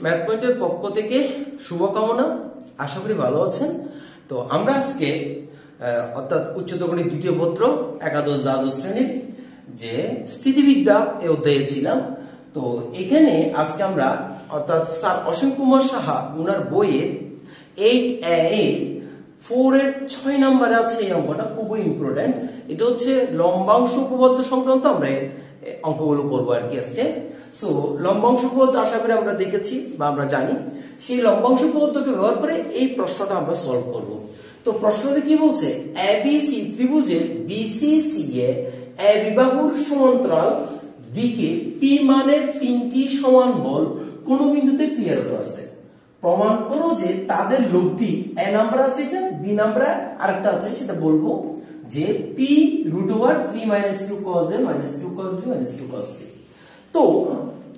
Math পয়েন্টের পক্ষ থেকে শুভকামনা। আশা করি ভালো আছেন। তো আমরা আজকে অর্থাৎ উচ্চতর গণিত দ্বিতীয় পত্র একাদশ দ্বাদশ শ্রেণীর যে স্থিতিবিদ্যা এই অধ্যায়ে ছিলাম। তো এখানে আজকে আমরা অর্থাৎ স্যার অসীম কুমার সাহা ওনার বইয়ের 8A4 এর 6 নম্বরে আছে এই অঙ্কটা, খুবই ইম্পর্টেন্ট। এটা হচ্ছে লম্বাংশ উপপাদ্য সংক্রান্ত আমরা অঙ্কগুলো করবো আর কি আজকে। সো লম্বাংশ উপপাদ্য আশা করি আমরা দেখেছি বা আমরা জানি, সেই লম্বাংশ উপপাদ্যকে ব্যবহার করে এই প্রশ্নটা আমরা সলভ করব। তো প্রশ্নতে কি বলছে, এবিসি ত্রিভুজের বিসিসিএ এ বাহুর সমান্তরাল দিকে পি মানের তিনটি সমান বল কোন বিন্দুতে ক্রিয়ারত আছে। প্রমাণ করো যে তাদের লব্ধি এ নাম্বার আছে, এটা বি নাম্বার আরেকটা আছে, সেটা বলবো যে P √3 - 2 cos a - 2 cos b - 2 cos c। তো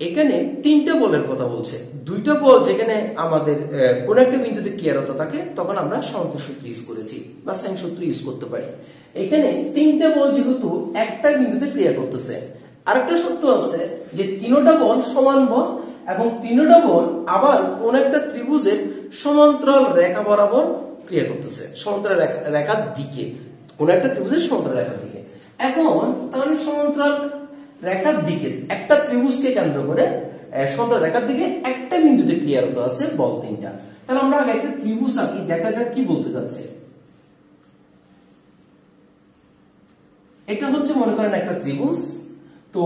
এখানে তিনটা বলের কথা বলছে, দুইটা বল যেখানে আমাদের কোন একটা বিন্দুতে ক্রিয়ারত থাকে তখন আমরা সমান্তরাল সূত্র ইউজ করেছি বা সাইন সূত্র ইউজ করতে পারি। এখানে তিনটা বল যেহেতু একটা বিন্দুতে ক্রিয়া করতেছে, আরেকটা সূত্র আছে যে তিনটা বল সমান বল এবং তিনটা বল আবার কোন একটা ত্রিভুজের সমান্তরাল রেখা বরাবর ক্রিয়া করতেছে, সমান্তরাল রেখার দিকে, কোন একটা ত্রিভুজের সমান্তরাল রেখার দিকে। এখন তাহলে সমান্তরাল রেখার দিকে একটা ত্রিভুজকে কেন্দ্র করে সমান্তরাল রেখার দিকে একটা বিন্দুতে ক্রিয়ারত আছে বল তিনটা। তাহলে আমরা আগে একটা ত্রিভুজ আঁকি, দেখা যাক কি বলতে যাচ্ছে। এটা হচ্ছে মনে করেন একটা ত্রিভুজ। তো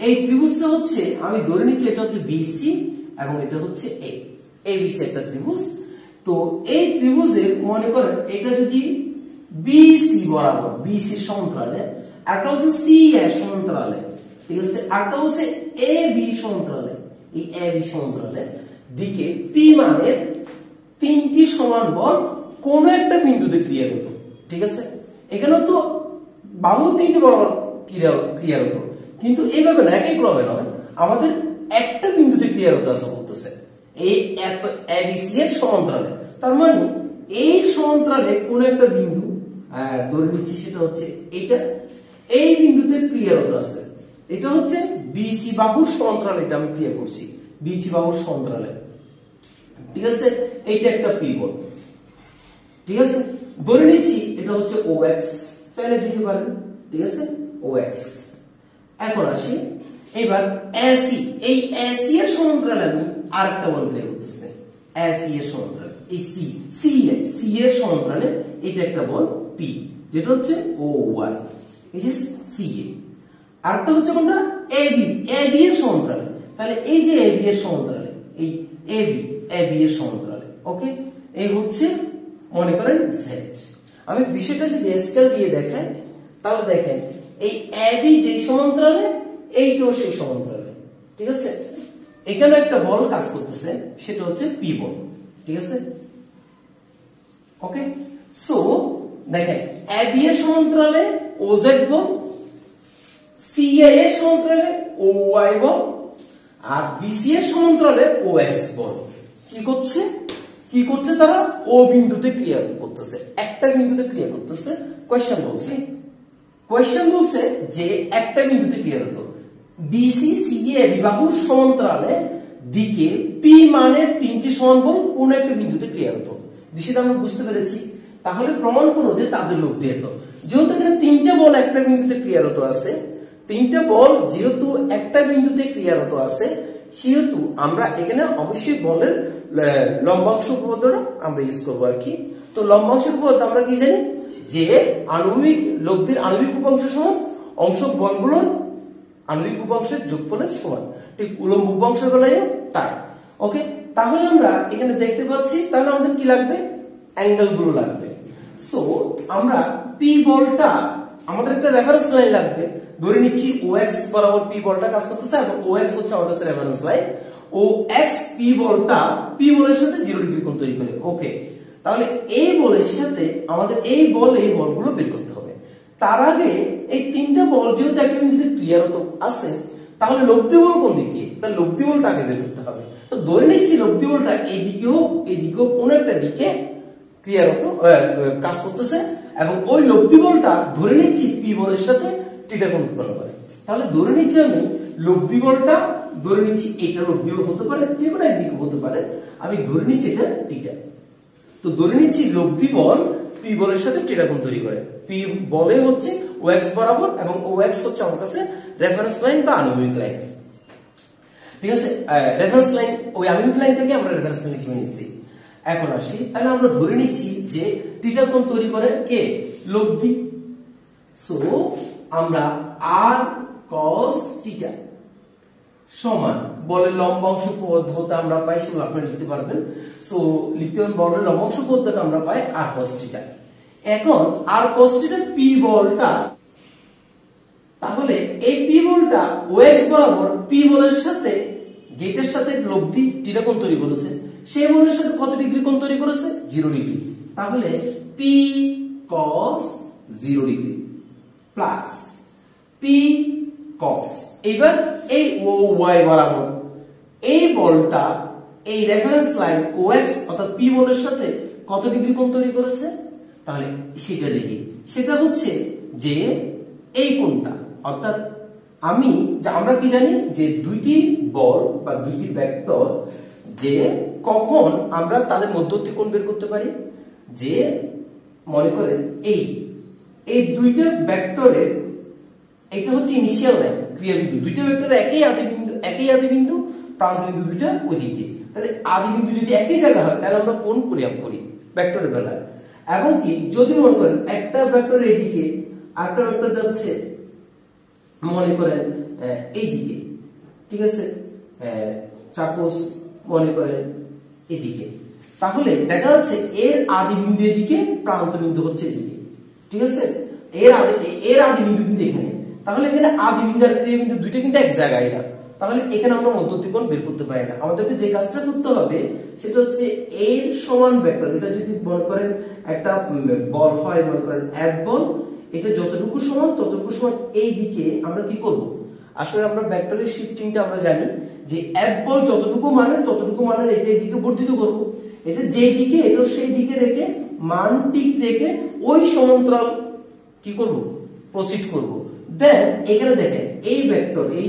এই ত্রিভুজটা হচ্ছে, আমি ধরে নিচ্ছি এটা হচ্ছে বিসি এবং এটা হচ্ছে এবিসি একটা ত্রিভুজ। তো এই ত্রিভুজের মনে করেন এটা যদি বিসি বরাবর, বিসি সমান্তরালে, একটা হচ্ছে সি এর সমান্তরালে, ঠিক আছে, আরেকটা হচ্ছে এ বি সমান্তরালে, এই এ বি সমান্তরালে দিকে পি মানের তিনটি সমান বল কোন একটা বিন্দুতে ক্রিয়ারত, ঠিক আছে। এখানে তো বাহু তিনটি বরাবর ক্রিয়ারত, কিন্তু এইভাবে না, একই ক্রমে নয়, আমাদের একটা বিন্দুতে ক্রিয়ারত আছে বলতেছে এই এত এবিসি এর সমান্তরালে। তার মানে এই সমান্তরালে কোন একটা বিন্দু ধরে নিচ্ছি, সেটা হচ্ছে এইটা, এই বিন্দুতে ক্রিয়ারত আছে। এটা হচ্ছে বিসি বাহুর সমান্তরালে, এটা আমি ক্রিয়া করছি বিসি বাহুর সমান্তরালে, ঠিক আছে। এইটা একটা পি বল, ঠিক আছে। ধরে নিচ্ছি এটা হচ্ছে OX, চাইলে দিতে পারেন, ঠিক আছে, OX। এখন আসি এবার AC, এই AC এর সমান্তরালে আমি আরেকটা বল ক্রিয়া করতেছি, AC এর সমান্তরালে এই সি এর সমান্তরালে এটা একটা বল P, যেটা হচ্ছে OY, এই যে CA। আরেকটা হচ্ছে কোনটা, AB এর সমান্তরালে। তাহলে এই যে AB এর সমান্তরালে, এই AB এর সমান্তরালে, ওকে। এই হচ্ছে মনে করেন Z। আমি বিষয়টা যদি স্কেল দিয়ে দেখাই তাহলে দেখেন এই AB যে সমান্তরালে, এইটাও সেই সমান্তরালে, ঠিক আছে। এখানে একটা বল কাজ করতেছে, সেটা হচ্ছে P বল, ঠিক আছে, ওকে। সো দেখেন AB এর সমান্তরালে OZ বল, CA এর সমান্তরালে OY বল, আর BC এর সমান্তরালে OX বল। কি করছে তারা ও বিন্দুতে ক্রিয়া করতেছে, একটা বিন্দুতে ক্রিয়া করতেছে। কোশ্চেন বলছে যে একটা বিন্দুতে ক্রিয়ারত BC CA বাহুর সমান্তরালে দিকে P মানের তিনটি সমান বল কোন একটা বিন্দুতে ক্রিয়ারত। বিষয়টা আমরা বুঝতে পেরেছি। তাহলে প্রমাণ করো যে তাদের লব্ধি এত। যেহেতু এখানে তিনটা বল একটা বিন্দুতে ক্রিয়ারত আছে, তিনটা বল যেহেতু একটা বিন্দুতে ক্রিয়ারত আছে, সেহেতু আমরা এখানে অবশ্যই বলের লম্বাংশ উপপাদ্যটা আমরা ইউজ করবো আর কি। তো লম্বাংশ উপপাদ্য আমরা কি জানি যে আণবিক লব্ধির আণবিক উপাংশ সমান অংশক বলগুলোর আণবিক উপাংশের যোগফলের সমান, ঠিক উলম্ব উপাংশ বেলায়ও তাই, ওকে। তাহলে আমরা এখানে দেখতে পাচ্ছি, তাহলে আমাদের কি লাগবে, অ্যাঙ্গেল গুলো লাগবে। সো আমরা পি বলটা, আমাদের একটা রেফারেন্স লাইন লাগবে। ধরে নিচ্ছি OX বরাবর পি বলটা কাজ করতেছে এবং OX হচ্ছে আমাদের কাছে রেফারেন্স লাইন। OX পি বলটা পি বলের সাথে 0 ডিগ্রি কোণ তৈরি করে, ওকে। তাহলে এই বলের সাথে আমাদের এই বলগুলো বের করতে হবে। তার আগে এই তিনটা বল যেহেতু একটা বিন্দুতে ক্রিয়ারত আছে, তাহলে লব্ধি বল কোন দিক দিয়ে, তাহলে লব্ধি বলটা আগে বের করতে হবে। তো ধরে নিচ্ছি লব্ধি বলটা এইদিকেও কোন একটা দিকে ক্রিয়ারত কাজ করতেছে এবং ওই লব্ধি বলটা ধরে নিচ্ছি পি বলের সাথে থিটা কোণ উৎপন্ন করে। তাহলে ধরে নিচ্ছি আমি লব্ধি বলটা ধরে নিচ্ছি এটা লব্ধিও হতে পারে, যে কোনো একদিকে হতে পারে, আমি ধরে নিচ্ছি এটা থিটা। তো ধরে নিচ্ছি লব্ধি বল পি বলের সাথে থিটা কোণ তৈরি করে। পি বলে হচ্ছে ও এক্স বরাবর এবং ও এক্স হচ্ছে আমার কাছে রেফারেন্স লাইন বা আনুভূমিক লাইন। ঠিক আছে, রেফারেন্স লাইন, ওই আনুভূমিক লাইনটাকে আমরা রেফারেন্স লাইন হিসেবে নিচ্ছি। এখন আসি, তাহলে আমরা ধরে নিচ্ছি যে থিটা কোণ তৈরি করে কে? লব্ধি। সো আমরা আর cos থিটা সমান বলের লম্বাংশ পদ্ধতি আমরা পাই, সেগুলো আপনারা লিখতে পারবেন। সো লিখতে পারেন বলের লম্বাংশ পদ্ধতি আমরা পাই আর cos থিটা। এখন আর cos থিটা পি বলটা, তাহলে এই পি বলটা ওএক্স বরাবর পি বলের সাথে, যেটার সাথে লব্ধি থিটা কোণ তৈরি করেছে, সেই বলের সাথে কত ডিগ্রি কোণ তৈরি করেছে? 0 ডিগ্রি। তাহলে P cos 0 degree plus P cos, এবার এই ও ওয়াই বরাবর এই বলটা এই রেফারেন্স লাইন OX অর্থাৎ পি বলের সাথে কত ডিগ্রি কোণ তৈরি করেছে? তাহলে সেটা দেখি, সেটা হচ্ছে যে এই কোণটা, অর্থাৎ আমরা কি জানি যে দুইটি বল বা দুইটি ভেক্টর, যে কখন আমরা তাদের মধ্যবর্তী কোণ বের করতে পারি, যে মনে করেন এই দুইটা ভেক্টরের, এটা হচ্ছে ইনিশিয়াল লাইন, ক্রিয়া বিন্দু, দুইটা ভেক্টর একই আদি বিন্দু, প্রান্ত বিন্দু দুইটা ওইদিকে। তাহলে আদি বিন্দু যদি একই জায়গা হয় তাহলে আমরা কোণ পরিমাপ করি ভেক্টরের বেলায়। এবং কি যদি মনে করেন একটা ভেক্টর এইদিকে, আরেকটা ভেক্টর যাচ্ছে মনে করেন এইদিকে, ঠিক আছে, সাপোজ মনে করেন এদিকে, তাহলে দেখা যাচ্ছে এর আদি বিন্দু এদিকে, প্রান্ত বিন্দু হচ্ছে এদিকে, ঠিক আছে, এর আদি বিন্দু কিন্তু এখানে। তাহলে এখানে আদি বিন্দু আর ক্রিয়া বিন্দু দুইটা কিন্তু এক জায়গায় না, তাহলে এখানে আমরা মধ্যবর্তী কোণ বের করতে পারি না। আমাদেরকে যে কাজটা করতে হবে সেটা হচ্ছে এর সমান ভেক্টর, এটা যদি মনে করেন একটা বল হয়, মনে করেন এক বল, এটা যতটুকু সমান ততটুকু সমান এই দিকে আমরা কি করব? আসলে আমরা ভেক্টরের শিফটিংটা আমরা জানি যে এক বল যতটুকু মানে ততটুকু মানে এটা এদিকে বর্ধিত করব, এটা যে দিকে এটা সেই দিকে রেখে মান ঠিক রেখে ওই সমান্তরাল কি করব? প্রসিড করব। দেন এখানে দেখেন এই ভেক্টর, এই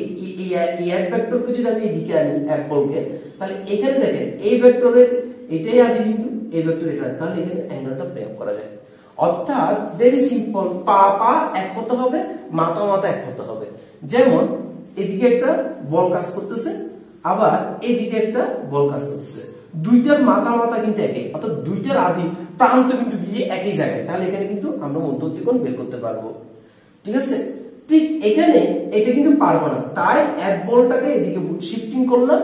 এক ভেক্টরকে যদি আমি এদিকে আনি এক বলকে, তাহলে এখানে দেখেন এই ভেক্টরের এটাই আদি বিন্দু, এই ভেক্টর এটা, তাহলে এখানে অ্যাঙ্গেলটা প্রয়োগ করা যায়। অর্থাৎ ভেরি সিম্পল, পা এক হতে হবে, মাথা এক হতে হবে। যেমন এদিকে একটা বল কাজ করতেছে, আবার এদিকে একটা বল কাজ করতেছে, দুইটার মাথা কিন্তু একই, অর্থাৎ দুইটার আদি প্রান্ত বিন্দু দিয়ে একই জায়গায়, তাহলে এখানে কিন্তু আমরা মধ্যবর্তী কোণ বের করতে পারবো। ঠিক আছে, ঠিক এখানে এটা কিন্তু পারবো না, তাই এক বলটাকে এদিকে শিফটিং করলাম,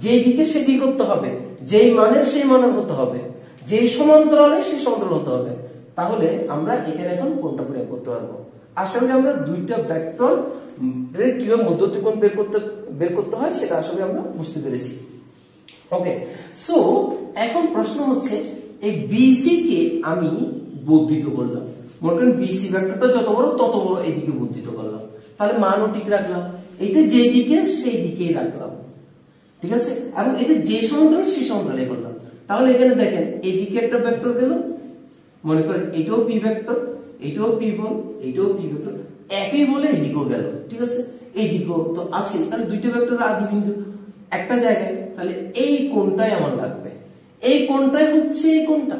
যেই দিকে সেদিকে করতে হবে, যেই মানের সেই মানের হতে হবে, যেই সমান্তরালে সেই সমান্তরাল হতে হবে। তাহলে আমরা এখানে এখন কোণটা প্রয়োগ করতে পারবো। আসলে আমরা দুইটা ভেক্টর এর কিভাবে মধ্যবর্তী কোণ বের করতে হয় সেটা আসলে আমরা বুঝতে পেরেছি। ওকে, সো এখন প্রশ্ন হচ্ছে এই বিসি কে আমি বর্ধিত করলাম, মনে করেন বিসি ভেক্টরটা যত বড় তত বড় এইদিকে বর্ধিত করলাম, তাহলে মানও ঠিক রাখলাম, এটা যে দিকে সেই দিকেই রাখলাম, ঠিক আছে, এবং এটা যে সমান্তরাল সেই সমান্তরালে করলাম। তাহলে এখানে দেখেন এইদিকে একটা ভেক্টর গেল, মনে করেন এটাও পি ভেক্টর, এটাও পি বল, এটাও পি ভেক্টর, একই বলে এদিকেও গেল, ঠিক আছে, এইদিকেও তো আছে, তাহলে দুইটা ভেক্টরের আদি বিন্দু একটা জায়গায়, তাহলে এই কোণটাই আমার লাগবে, এই কোণটাই হচ্ছে এই কোণটা,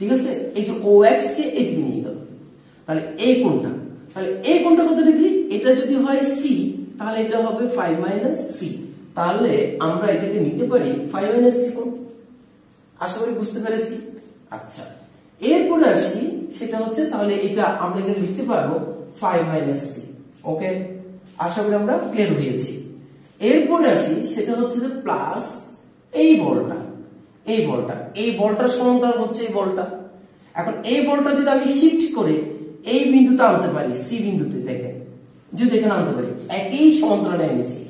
ঠিক আছে, এই যে OX কে এদিকে নিয়ে গেল, তাহলে এই কোণটা, তাহলে এই কোণটা কত ডিগ্রি? এটা যদি হয় C, তাহলে এটা হবে 5 - C, তাহলে আমরা এটাকে নিতে পারি 5 - C কোণ। আশা করি বুঝতে পেরেছি। আচ্ছা, এরপরে আসি, সেটা হচ্ছে তাহলে এটা আমরা এখানে লিখতে পারবো 5 - C। ওকে, আশা করি আমরা ক্লিয়ার হয়েছি। এরপরে আসি, সেটা হচ্ছে যে প্লাস এই বলটা, এই বলটার সমান্তরাল হচ্ছে এই বলটা। এখন এই বলটা যদি আমি শিফট করে এই বিন্দুতে আনতে পারি, সি বিন্দুতে, দেখেন যদি এখানে আনতে পারি, একই সমান্তরালে এনেছি,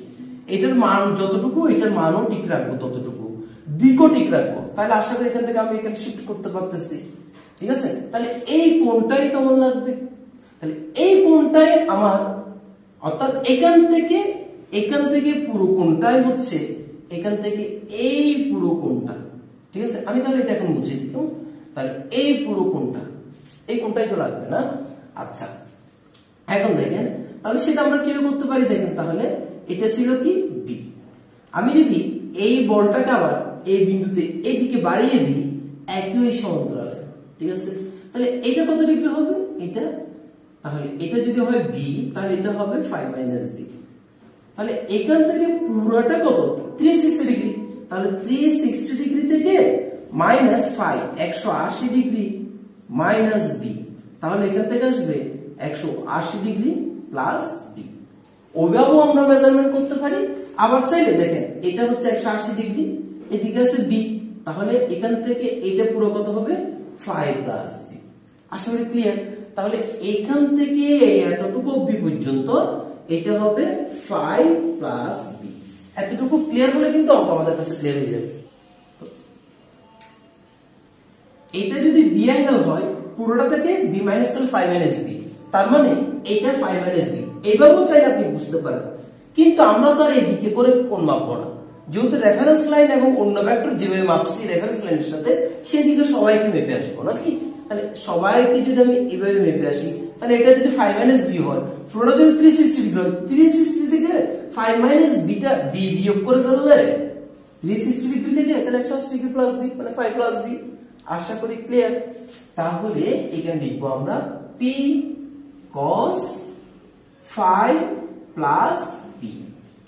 এটার মান যতটুকু এটার মানও ঠিক রাখবো ততটুকু, দিকও ঠিক রাখবো, তাহলে আশা করি এখান থেকে আমি এখানে শিফট করতে পারতেছি, ঠিক আছে, তাহলে এই কোণটাই কেমন লাগবে, তাহলে এই কোণটাই আমার, অর্থাৎ এখান থেকে পুরো কোণটাই হচ্ছে, এখান থেকে এই পুরো কোণটা, ঠিক আছে, আমি তাহলে এটা এখন মুছে দিলাম, তাহলে এই পুরো কোণটা, এই কোণটাই তো লাগবে না। আচ্ছা, এখন দেখেন তাহলে সেটা আমরা কিভাবে করতে পারি, দেখেন তাহলে এটা ছিল কি বি। আমি যদি এই বলটাকে আবার এই বিন্দুতে এইদিকে বাড়িয়ে দিই একই সমান্তরালে, ঠিক আছে, তাহলে এটা কত ডিগ্রি হবে এটা, তাহলে এটা যদি হয় বি তাহলে এটা হবে 5 মাইনাস বি। তাহলে এখান থেকে পুরোটা কত 360 ডিগ্রি, তাহলে 360 ডিগ্রি থেকে মাইনাস 5 180 ডিগ্রি মাইনাস বি, তাহলে এখান থেকে আসবে 180 ডিগ্রি প্লাস বি। ওইভাবেও আমরা মেজারমেন্ট করতে পারি। আবার চাইলে দেখেন এটা হচ্ছে 180 ডিগ্রি, এদিকে আছে বি, তাহলে এখান থেকে এটা পুরো কত হবে 5 প্লাস বি। আশা করি ক্লিয়ার। তাহলে এখান থেকে এতটুকু অবধি পর্যন্ত এটা হবে 5 প্লাস বি। এতটুকু ক্লিয়ার হলে কিন্তু অঙ্ক আমাদের কাছে ক্লিয়ার হয়ে যাবে। এটা যদি বি অ্যাঙ্গেল হয় পুরোটা থেকে বি মাইনাস করলে 5 মাইনাস বি, তার মানে এইটা 5 মাইনাস বি। এইভাবেও চাইলে আপনি বুঝতে পারেন, কিন্তু আমরা তো আর এইদিকে করে কোণ মাপবো না, যেহেতু রেফারেন্স লাইন এবং অন্য ভেক্টর যেভাবে মাপছি রেফারেন্স লাইনের সাথে সেদিকে সবাইকে মেপে আসবো নাকি। তাহলে সবাইকে যদি আমি এইভাবে মেপে আসি তাহলে এটা যদি 5 মাইনাস বি হয়, পুরোটা যদি 360 ডিগ্রি হয়, 360 থেকে 5 মাইনাস বিটা বি বিয়োগ করে ফেললে 360 ডিগ্রি থেকে তাহলে 180 ডিগ্রি প্লাস বি মানে 5 প্লাস বি। আশা করি ক্লিয়ার। তাহলে এখানে লিখবো আমরা p cos 5 প্লাস বি।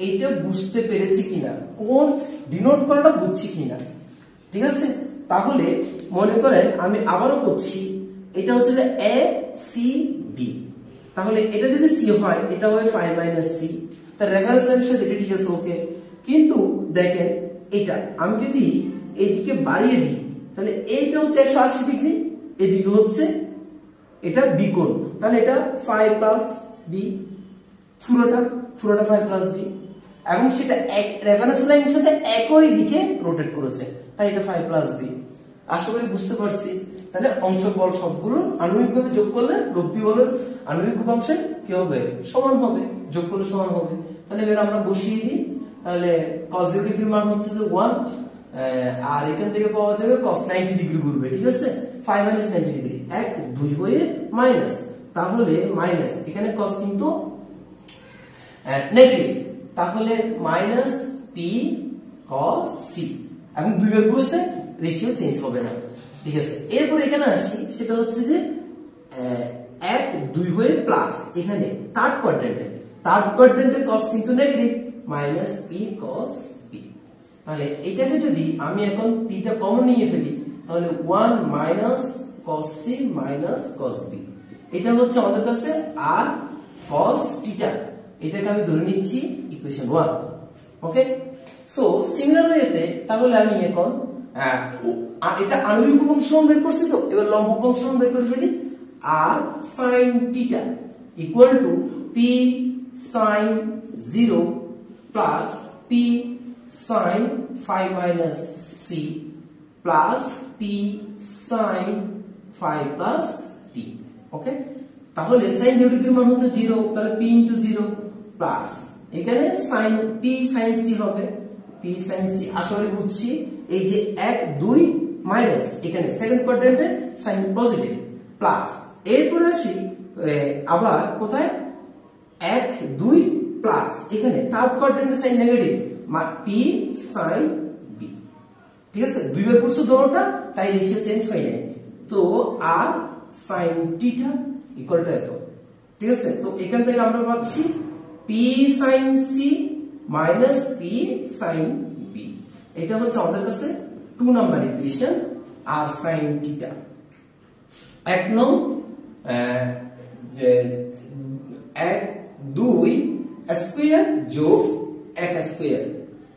এইটা বুঝতে পেরেছি কিনা, কোন ডিনোট করাটা বুঝছি কিনা, ঠিক আছে। তাহলে মনে করেন আমি আবারও করছি, এটা হচ্ছে এ সি বি, তাহলে এটা যদি সি হয় এটা হবে 5 মাইনাস সি, তার রেফারেন্স লাইনের সাথে এটা ঠিক আছে ওকে। কিন্তু দেখেন এটা আমি যদি এইদিকে বাড়িয়ে দিই তাহলে এইটা হচ্ছে 180 ডিগ্রি, এদিকে হচ্ছে এটা বি কোণ, তাহলে এটা 5 প্লাস বি, পুরোটা 5 প্লাস বি, এবং সেটা এক রেফারেন্স লাইনের সাথে একই দিকে রোটেট করেছে, তাই এটা 5 প্লাস বি। আশা করি বুঝতে পারছি। তাহলে অংশ বল সবগুলো আণবিকভাবে যোগ করলে লব্ধি বলের আণবিক উপাংশের কি হবে সমান হবে, যোগ করলে সমান হবে। তাহলে এবার আমরা বসিয়ে দিই, তাহলে cos 0 ডিগ্রির মান হচ্ছে যে 1, আর এখান থেকে পাওয়া যাবে cos 90 ডিগ্রি ঘুরবে, ঠিক আছে, 5 মাইনাস 90 ডিগ্রি 1 2 হয়ে মাইনাস, তাহলে মাইনাস এখানে cos কিন্তু নেগেটিভ, তাহলে মাইনাস পি cos সি, এবং 2 বার ঘুরেছে রেশিও চেঞ্জ হবে না, ঠিক আছে। এরপর এখানে আসি, সেটা হচ্ছে যে 1 2 হয়ে প্লাস, এখানে থার্ড কোয়াড্রেন্টে cos কিন্তু negative minus P cos B. তাহলে এটাকে যদি আমি এখন পিটা কমন নিয়ে ফেলি তাহলে 1 minus cos C minus cos B, এটা হচ্ছে আমাদের কাছে আর cos থিটা, এটাকে আমি ধরে নিচ্ছি ইকুয়েশন 1, ওকে। সো সিমিলার ওয়েতে তাহলে আমি এখন এটা আণবিক উপাংশ বের করছি, তো এবার লম্ব উপাংশ বের করে ফেলি। আর sin theta equal to P sin 0 plus P sin 5 minus C plus P sin 5 plus P, okay. তাহলে sin 0 ডিগ্রির মান হচ্ছে 0, তাহলে p ইনটু 0 প্লাস এখানে sin p sin c হবে p sin c। আশা করি বুঝছি। এই যে 1 2 মাইনাস এখানে সেকেন্ড কোয়াড্রেন্টে sin পজিটিভ প্লাস, এরপর আসি আবার কোথায় 1 2 প্লাস এখানে third কোয়াড্রেন্টে sin negative p sin b, ঠিক আছে, দুই বার করছে দুটোটা, তাই রেশিও চেঞ্জ হয় নাই। তো আর sin থিটা ইকুয়াল টু এত, ঠিক আছে। তো এখান থেকে আমরা পাচ্ছি p sin c minus p sin b, এটা হচ্ছে আমাদের কাছে 2 নাম্বার ইকুয়েশন। আর sin থিটা 1 নং 1 2 স্কয়ার যোগ 1 স্কয়ার,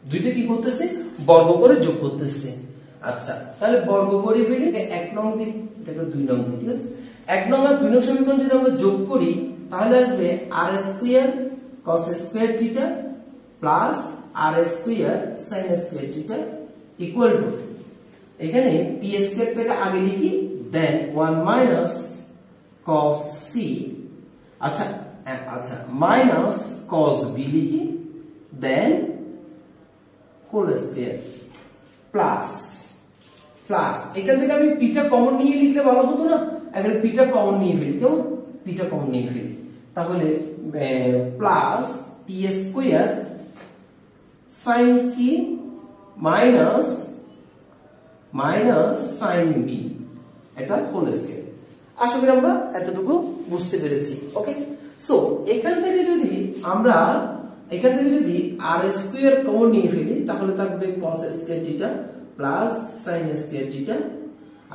দুইটা কি করতেছে বর্গ করে যোগ করতেছে। আচ্ছা, তাহলে বর্গ করে ফেলি 1 নং দিই, এটাকে 2 নং দিই, ঠিক আছে। 1 নং আর 2 নং সমীকরণ যদি আমরা যোগ করি তাহলে আসবে r square cos square theta plus r square sin square theta equal two, এখানে p স্কয়ারটাকে আগে লিখি, দেন 1 মাইনাস cos c, আচ্ছা মাইনাস cos b লিখি, দেন হোল স্কয়ার প্লাস এখান থেকে আমি পিটা কমন নিয়ে লিখলে ভালো হতো না, এখানে পিটা কমন নিয়ে ফেলি, কেমন পিটা কমন নিয়ে ফেলি, তাহলে plus P square sin c minus sin b এটা হোল স্কয়ার। আশা করি আমরা এতটুকু বুঝতে পেরেছি। ওকে, সো এখান থেকে যদি r স্কয়ার কমন নিয়ে ফেলি তাহলে থাকবে cos square theta plus sin square theta.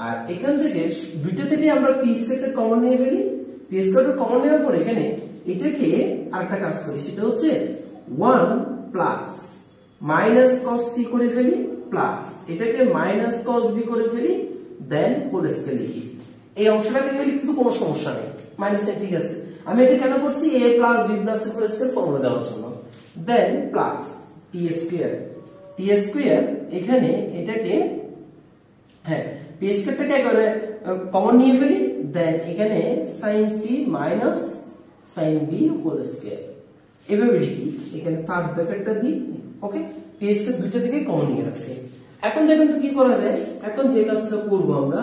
আর এখান থেকে দুইটা থেকে আমরা p স্কয়ারটা কমন নিয়ে ফেলি, p স্কয়ারটা কমন নেওয়ার পর এখানে এটাকে আরেকটা কাজ করি, সেটা হচ্ছে 1 প্লাস মাইনাস cos c করে ফেলি প্লাস এটাকে মাইনাস cos b করে ফেলি, দেন হোল স্কয়ার লিখি। এই অংশটাকে নিয়ে লিখতে কোনো সমস্যা নেই, মাইনাস এ ঠিক আছে। আমি এটা কেন করছি, a plus b plus whole square formula যাওয়ার জন্য। দেন প্লাস p স্কয়ার এখানে এটাকে p স্কয়ারটাকে একবারে কমন নিয়ে ফেলি, দেন এখানে sin c minus sin b whole square এভাবে লিখি। এখানে থার্ড ব্র্যাকেটটা দিই। ওকে, p স্কয়ার দুইটা থেকে কমন নিয়ে রাখছি। এখন দেখুন তো কি করা যায়। এখন যে কাজটা করব আমরা,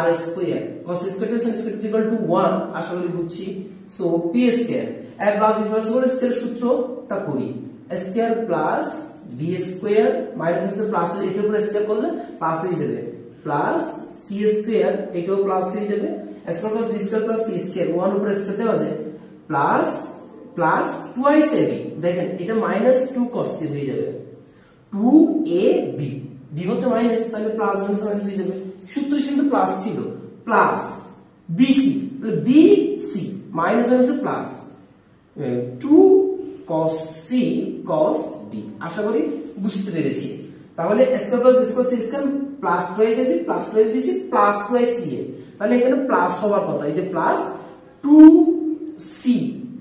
r square cos square sin square equal to 1 আশা করি বুঝছি। So p square a plus b plus whole square সূত্রটা করি, square plus b square minus plus এটার উপর স্কয়ার করলে প্লাস হয়ে যাবে, প্লাস c স্কয়ার এটাও প্লাস হয়ে যাবে, square plus b square plus c square 1 উপর স্কয়ার দেওয়া যায়, প্লাস প্লাস টুয়াইস ab, দেখেন এটা মাইনাস 2 cos c হয়ে যাবে, 2ab b হচ্ছে মাইনাস, তাহলে প্লাস মাইনাস হয়ে যাবে। সূত্র কিন্তু প্লাস ছিল, প্লাস bc তাহলে bc minus minus plus 2 cos c cos b। আশা করি বুঝতে পেরেছি। তাহলে square plus B square C square plus twice ab plus twice bc plus twice ca, তাহলে এখানে প্লাস হওয়ার কথা, এই যে প্লাস 2c,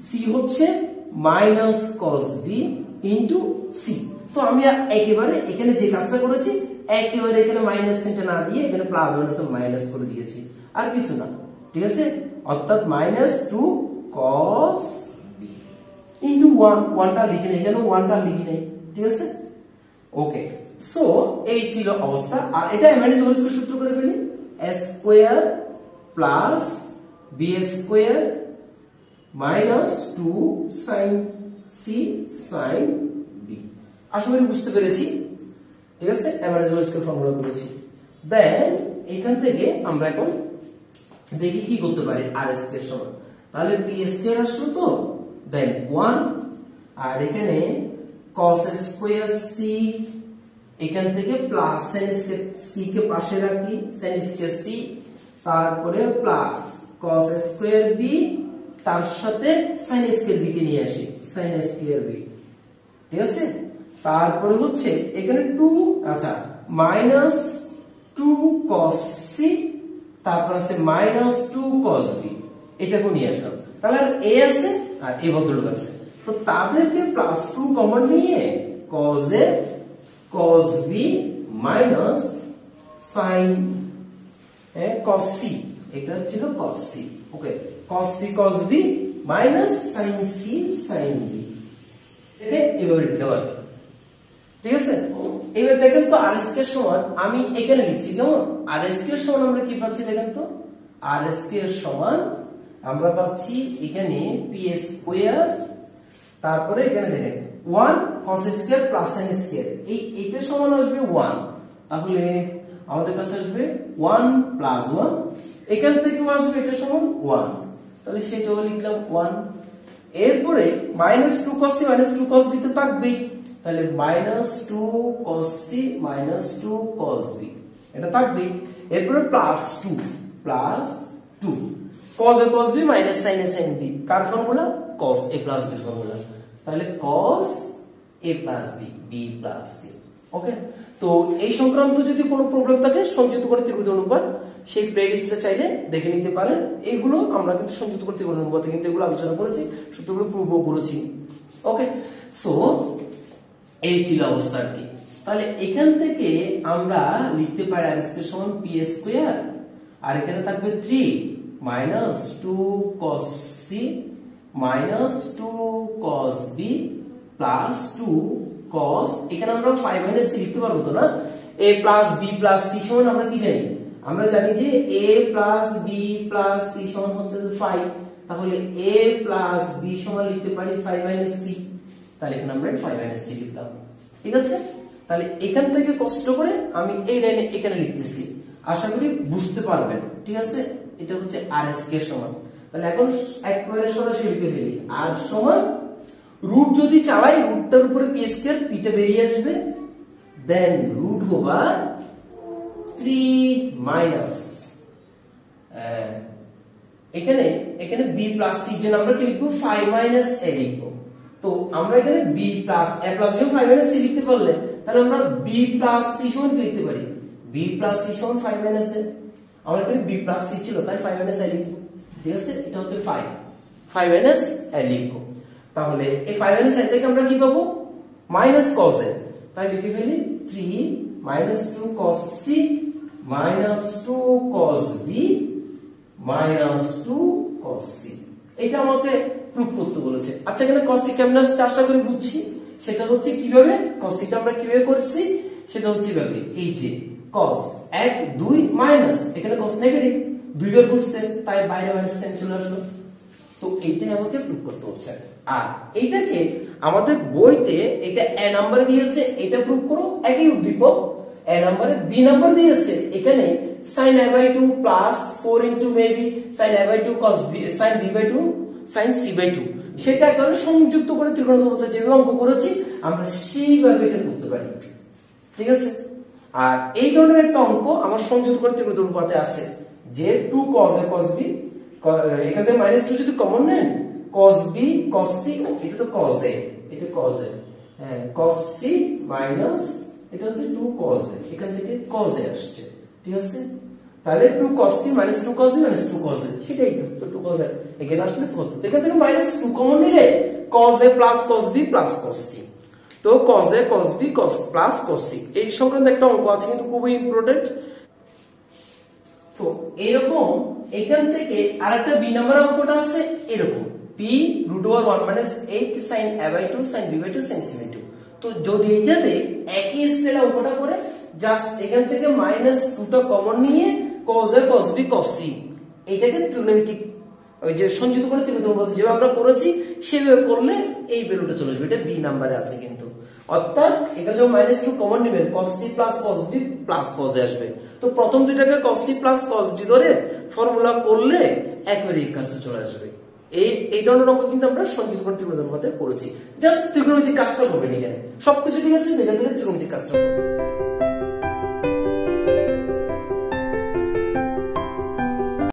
c হচ্ছে minus cos b into c। তো আমি একেবারে এখানে যে কাজটা করেছি, একেবারে এখানে মাইনাস চিহ্নটা না দিয়ে এখানে প্লাস মাইনাস মাইনাস করে দিয়েছি, আর কিছু না, ঠিক আছে। অর্থাৎ মাইনাস 2 cos b ইনটু 1টা লিখে নেই, এখানে 1টা লিখে নেই, ঠিক আছে। ওকে, সো এই ছিল অবস্থা। আর এটা মাইনাস হোল স্কয়ার সূত্র করে ফেলি, a square plus b square minus 2 sin c sin b। আশা করি বুঝতে পেরেছি, ঠিক আছে। এভারেজ হোল স্কয়ার ফর্মুলা করেছি। দেন এখান থেকে আমরা এখন দেখি কি করতে পারি, r স্কয়ার সমান, তাহলে p স্কয়ার আসলো তো, দেন 1 আর এখানে cos স্কয়ার c, এখান থেকে প্লাস sin স্কয়ার c কে পাশে রাখি, sin স্কয়ার c, তারপরে প্লাস cos স্কয়ার b, তার সাথে sin স্কয়ার b কে নিয়ে আসি, sin স্কয়ার b, ঠিক আছে। তারপরে হচ্ছে এখানে 2, আচ্ছা মাইনাস 2 cos c, তারপর আছে মাইনাস 2 cos b, এটাকে নিয়ে আসলাম। তাহলে আর a আছে আর a বদলক আছে, তো তাদেরকে প্লাস 2 কমন নিয়ে cos a cos b minus sin cos c, এটা ছিল cos c। ওকে, cos c cos b minus sin c sin b, এটা এভাবে লিখতে পারি, ঠিক আছে। এবার দেখেন তো r স্কয়ার সমান, আমি এখানে লিখছি কেমন, r স্কয়ার সমান আমরা কি পাচ্ছি দেখেন তো, r স্কয়ার সমান আমরা পাচ্ছি এখানে p স্কয়ার, তারপরে এখানে দেখেন 1 cos square plus sin square, এইটা সমান আসবে 1, তাহলে আমাদের কাছে আসবে 1 প্লাস 1, এখান থেকেও আসবে এটা সমান 1, তাহলে সেটাও লিখলাম 1। এরপরে minus 2 cos c minus 2 cos b তো থাকবেই, তাহলে minus 2 cos c minus 2 cos b এটা থাকবেই। এরপরে plus 2 cos a cos b minus sin a sin b, car formula, cos a plus b formula, তাহলে cos a plus b b plus c। ওকে, তো এই সংক্রান্ত যদি কোনো প্রবলেম থাকে সংযুক্ত করে ত্রিভুজ অনুপাত, সেই প্লেলিস্টটা চাইলে দেখে নিতে পারেন। এইগুলো আমরা কিন্তু সংযুক্ত করে ত্রিভুজ অনুপাতে কিন্তু এগুলো আলোচনা করেছি, সূত্রগুলো পূর্ব করেছি। ওকে, সো এই ছিল অবস্থা আর কি। তাহলে এখান থেকে আমরা লিখতে পারি r স্কয়ার সমান p স্কয়ার, আর এখানে থাকবে 3 minus 2 cos c minus 2 cos b plus 2 cos, এখানে আমরা 5 মাইনাস c লিখতে পারবো তো না, a plus b plus c সমান আমরা কি জানি, আমরা জানি যে a plus b plus c সমান হচ্ছে 5, তাহলে a প্লাস b সমান লিখতে পারি 5 মাইনাস c, তাহলে এখানে আমরা 5 মাইনাস c লিখলাম। ঠিক আছে, তাহলে এখান থেকে কষ্ট করে আমি এই লাইনে এখানে লিখতেছি, আশা করি বুঝতে পারবেন। ঠিক আছে, এটা হচ্ছে আর স্কয়ার সমান, তাহলে এখন একবারে সরাসরি লিখে ফেলি, আর সমান রুট যদি চালাই রুটটার উপরে পি স্কয়ার, পিটা বেরিয়ে আসবে, দেন রুট ওভার 3 মাইনাস এখানে এখানে b প্লাস c জন্য আমরা কি লিখবো 5 মাইনাস a লিখবো। তো আমরা এখানে b প্লাস a প্লাস যখন 5 মাইনাস c লিখতে পারলে তাহলে আমরা b প্লাস c সমান কি লিখতে পারি, b প্লাস c সমান 5 মাইনাস a। আমরা এখানে b প্লাস c ছিল তাই 5 মাইনাস a লিখবো। ঠিক আছে, এটা হচ্ছে 5 মাইনাস a লিখবো। তাহলে এই 5 মাইনাস a থেকে আমরা কি পাবো, মাইনাস cos a, তাই লিখে ফেলি 3 minus 2 cos c minus 2 cos b minus 2 cos c। এটা আমাকে প্রুফ করতে বলেছে। আচ্ছা, এখানে cos c কেমন আসছে আশা করি বুঝছি, সেটা হচ্ছে কিভাবে cos c টা আমরা কিভাবে করছি, সেটা হচ্ছে এইভাবে, এই যে cos 1 2 মাইনাস এখানে cos নেগেটিভ 2 বার করছে তাই বাইরে মাইনাস সাইন চলে আসলো। তো এইটাই আমাকে প্রুফ করতে হচ্ছে। আর এইটাকে আমাদের বইতে এটা a নাম্বারে দিয়েছে, এটা প্রুফ করো, একই উদ্দীপক a নাম্বারে b নাম্বার দিয়েছে, এখানে sin a by 2 plus 4 into maybe sin a by 2 cos b sin b by 2 sin c by 2, সেটা করে সংযুক্ত করে ত্রিকোণমিতিতে যেভাবে অঙ্ক করেছি আমরা সেইভাবে এটা করতে পারি। ঠিক আছে, আর এই ধরনের একটা অঙ্ক আমার সংযুক্ত করে ত্রিকোণমিতিতে আছে যে 2 cos a cos b, এখান থেকে -2 যদি কমন নেন cos b cos c, এটা তো cos a, এটা cos a, হ্যাঁ cos c মাইনাস এটা হচ্ছে 2 cos a, এখান থেকে cos a আসছে। ঠিক আছে, তাহলে 2 cos c minus 2 cos b minus 2 cos a, সেটাই তো 2 cos a এখানে আসলে কত, এখান থেকে -2 কমন নিলে cos a plus cos b plus cos c, তো cos a cos b cos plus cos c এই সংক্রান্ত একটা অঙ্ক আছে কিন্তু খুবই ইম্পর্টেন্ট। তো এরকম এখান থেকে আরেকটা b নাম্বার অঙ্কটা আছে এরকম p √1 8 sin a by 2 sin b by 2 sin c by 2। তো যদি এটাতে একই স্কেলে অঙ্কটা করে জাস্ট এখান থেকে -2 টা কমন নিয়ে cos a cos b cos c এইটাকে ত্রিকোণমিতিক ওই যে সংযুক্ত করে ত্রিকোণমিতি যেভাবে আমরা করেছি সেভাবে করলে এই ভ্যালুটা চলে আসবে। এটা b নাম্বারে আছে কিন্তু, অর্থাৎ এখানে যখন -2 কমন নেবেন cos c plus cos b plus cos a আসবে। তো প্রথম দুইটাকে cos c plus cos d ধরে ফর্মুলা করলে একবারে এই কাজটা চলে আসবে। এই ধরনের অঙ্ক কিন্তু আমরা সংযুক্ত করে ত্রিকোণমিতিতে করেছি, জাস্ট ত্রিকোণমিতিক কাজটা করবেন, এখানে সবকিছু ঠিক আছে, এখান থেকে ত্রিকোণমিতিক কাজটা করবেন।